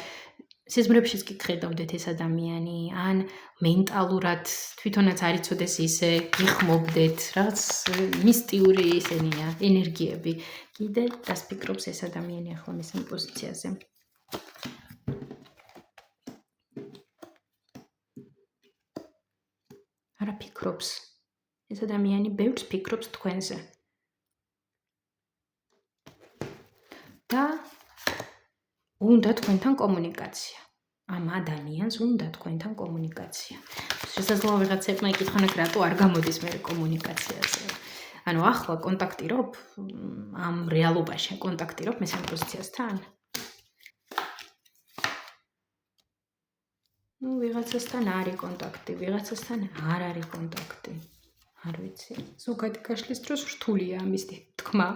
სიზმრებშიც კი გხედავდეთ ეს ადამიანი, ან მენტალურად თვითონაც არ იცოდეს ისე, გიხმობდეთ, რაღაც მისტიური ისენია, ენერგიები. კიდე რას ფიქრობს ეს ადამიანი ახლა მესამე პოზიციაზე? არა ფიქრობს. ეს ადამიანი ბევრს ფიქრობს თქვენზე. და უნდა თქვენთან კომუნიკაცია. ამ ადამიანს უნდა თქვენთან კომუნიკაცია. შესაძლოა ვიღაცებმა იკითხონ, რატო არ გამოდის მე კომუნიკაციაზე. ანუ ახლა კონტაქტირობ ამ რეალობაში, კონტაქტირობ მესამე პოზიციასთან? ნუ ვიღაცასთან არის კონტაქტი, ვიღაცასთან არ არის კონტაქტი. არ ვიცი. ზოგადი გაშლის დროს რთულია ამის თქმა.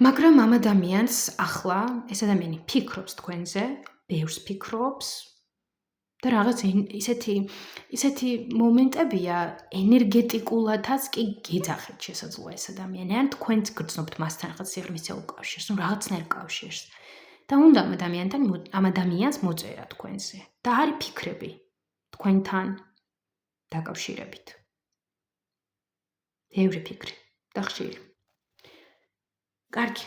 მაგრამ ამ ადამიანს ახლა ეს ადამიანი ფიქრობს თქვენზე, ბევრს ფიქრობს და რაღაც ისეთი მომენტებია, ენერგეტიკულადაც კი გეძახეთ შესაძლოა ეს ადამიანი, ან თქვენც გრძნობთ მასთან რაღაც სიღრმისეულ კავშირს, ნუ რაღაცნაირ კავშირს. და უნდა ამ ადამიანს მოწერა თქვენზე და არის ფიქრები თქვენთან დაკავშირებით. ბევრი ფიქრი და ხშირი. კარგი.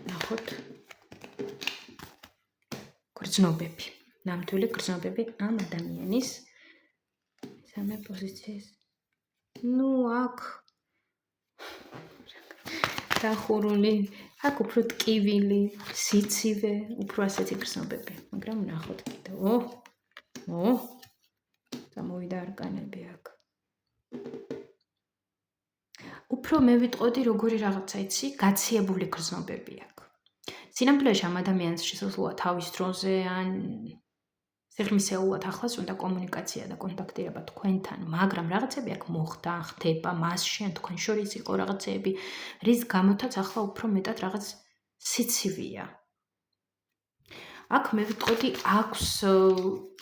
ნახოთ. გრძნობები. ნამდვილი გრძნობები ამ ადამიანის მესამე პოზიციის. ნუ აქ დახურული, აქ უფრო ტკივილი, სიცივე, უფრო ასეთი გრძნობები, მაგრამ ნახოთ კიდევ. გამოვიდა არკანები აქ. უფრო მე ვიტყოდი როგორი რაღაცა იცი, გაციებული გრძნობები აქვს. სინამდვილეში ამ ადამიანს შესაძლოა თავის დროზე ან სიღრმისეულად ახლას უნდა კომუნიკაცია და კონტაქტირება თქვენთან, მაგრამ რაღაცები აქ მოხდა, ხდება, მასში ან თქვენ შორის იყო რაღაცები, რის გამოთაც ახლა უფრო მეტად რაღაც სიცივეა. აქ მე ვიტყოდი, აქვს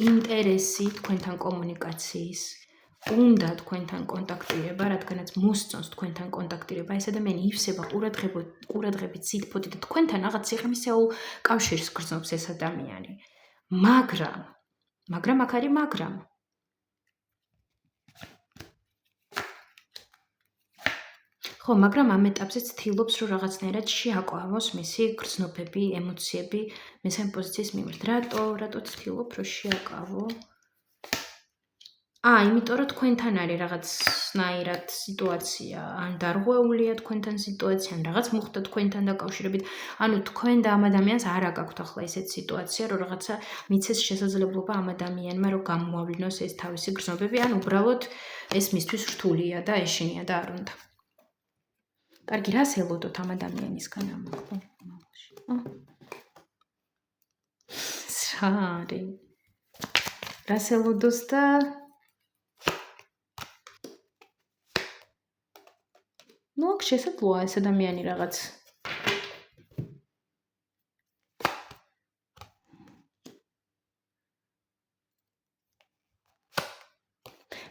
ინტერესი თქვენთან კომუნიკაციის. უნდა თქვენთან კონტაქტირება, რადგანაც მოსწონს თქვენთან კონტაქტირება, ეს ადამიანი ივსება ყურადღებით სითბოთი და თქვენთან რაღაც სიღრმისეულ კავშირს გრძნობს ეს ადამიანი. მაგრამ აქ არის მაგრამ. ხო, მაგრამ ამ ეტაპზე ცდილობს, რომ რაღაცნაირად შეაკვამოს მისი გრძნობები, ემოციები მესამე პოზიციის მიმართ. რატო ცდილობ, რომ შეაკავო? იმიტომ რომ თქვენთან არის რაღაცნაირად სიტუაცია, ან დარღვეულია თქვენთან სიტუაცია, ან რაღაც მოხდა თქვენთან დაკავშირებით. ანუ თქვენ და ამ ადამიანს არ აკაქვთ ახლა ესეთ სიტუაცია, რომ რაღაცა მიცეს შესაძლებლობა ამ ადამიანმა, რომ გამოავლინოს ეს თავისი გრძნობები, ან უბრალოდ ეს მისთვის რთულია და ეშინია და არ უნდა. კარგი, რას ელოდოთ ამ ადამიანისგან ამბობ? სარი. რას ელოდოს და აქ შესაძლოა ეს ადამიანი რაღაც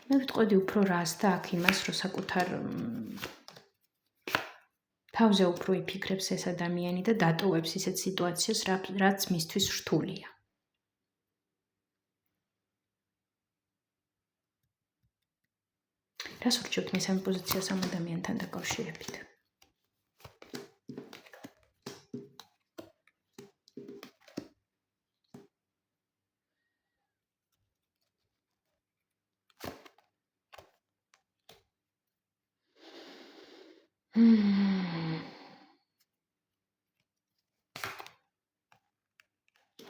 მე ვიტყოდი უფრო რას და აქ იმას, რომ საკუთარ თავზე უფრო იფიქრებს ეს ადამიანი და დატოვებს ისეთ სიტუაციას, რაც მისთვის რთულია. რას ურჩევთ მესამე პოზიციას ამ ადამიანთან დაკავშირებით?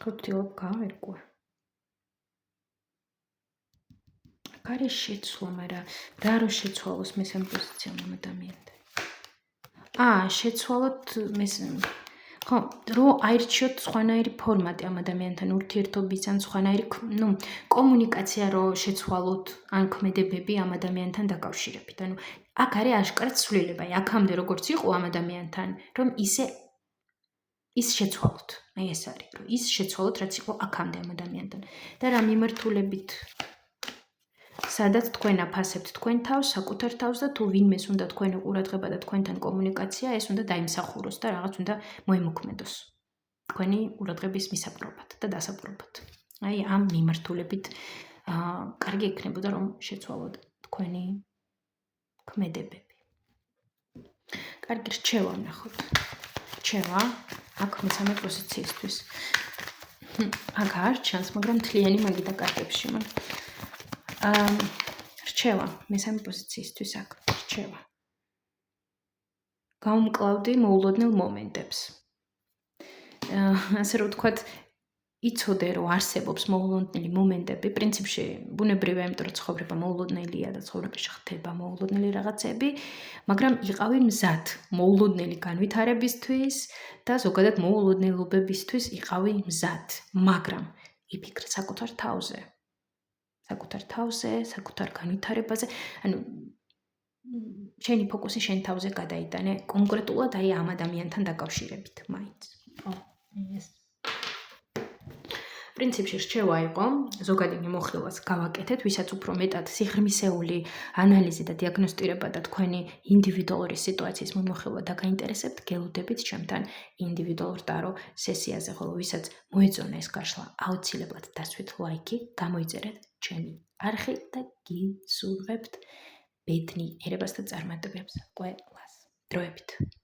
ხუთილობ გავერკვა. არის შეცვლა, მაგრამ რა რო შეცვალოს მესამე პოზიციამ ამ ადამიანთან? შეცვალოთ ხო, რო აირჩიოთ სხვანაირი ფორმატი ამ ადამიანთან ურთიერთობის ან სხვანაირი, კომუნიკაცია რო შეცვალოთ ან ქმედებები ამ ადამიანთან დაკავშირებით. ანუ აქ არის აშკარად ცვლილება, აქამდე როგორც იყო ამ ადამიანთან, რომ ის შეცვალოთ. აი ეს არის, რომ ის შეცვალოთ, რაც იყო აქამდე ამ ადამიანთან. და რა მიმართულებით სადაც თქვენ აფასებთ თქვენ თავს, საკუთარ თავს და თუ ვინმეს უნდა თქვენი ყურადღება და თქვენთან კომუნიკაცია, ეს უნდა დაიმსახუროს და რაღაც უნდა მოიმოქმედოს. თქვენი ყურადღების მისაპყრობად და დასაპყრობად. აი ამ მიმართულებით კარგი იქნებოდა რომ შეცვალოთ თქვენი ქმედებები. კარგი, რჩევა ვნახოთ. რჩევა აქ მესამე პოზიციისთვის. აქ არ ჩანს, მაგრამ მთლიანი მაგი დაკარგებში მან. რჩევა მესამე პოზიციისთვის აქ რჩევა. გაუმკლავდი მოულოდნელ მომენტებს. ასე რომ ვთქვათ, იცოდე რომ არსებობს მოულოდნელი მომენტები, პრინციპში ბუნებრივია, იმიტომ რომ ცხოვრება მოულოდნელია და ცხოვრებაში ხდება მოულოდნელი რაღაცები, მაგრამ იყავი მზად მოულოდნელი განვითარებისთვის და ზოგადად მოულოდნელობებისთვის იყავი მზად, მაგრამ იფიქრე საკუთარ თავზე. საკუთარ განვითარებაზე, ანუ შენი ფოკუსი შენ თავზე გადაიტანე, კონკრეტულად აი ამ ადამიანთან დაკავშირებით, მაინც. ეს პრინციპში რჩევა იყო, ზოგადი მიმოხილვას გავაკეთეთ, ვისაც უფრო მეტად სიღრმისეული ანალიზი და დიაგნოსტირება და თქვენი ინდივიდუალური სიტუაციის მიმოხილვა დაგაინტერესებთ, გელოდებით ჩემთან ინდივიდუალურ ტარო სესიაზე, ხოლო ვისაც მოეწონა ეს გაშლა, აუცილებლად დასვით ლაიქი, გამოიწერეთ ჩემი არხი და გისურვებთ ბედნიერებას და წარმატებებს ყველას. დროებით.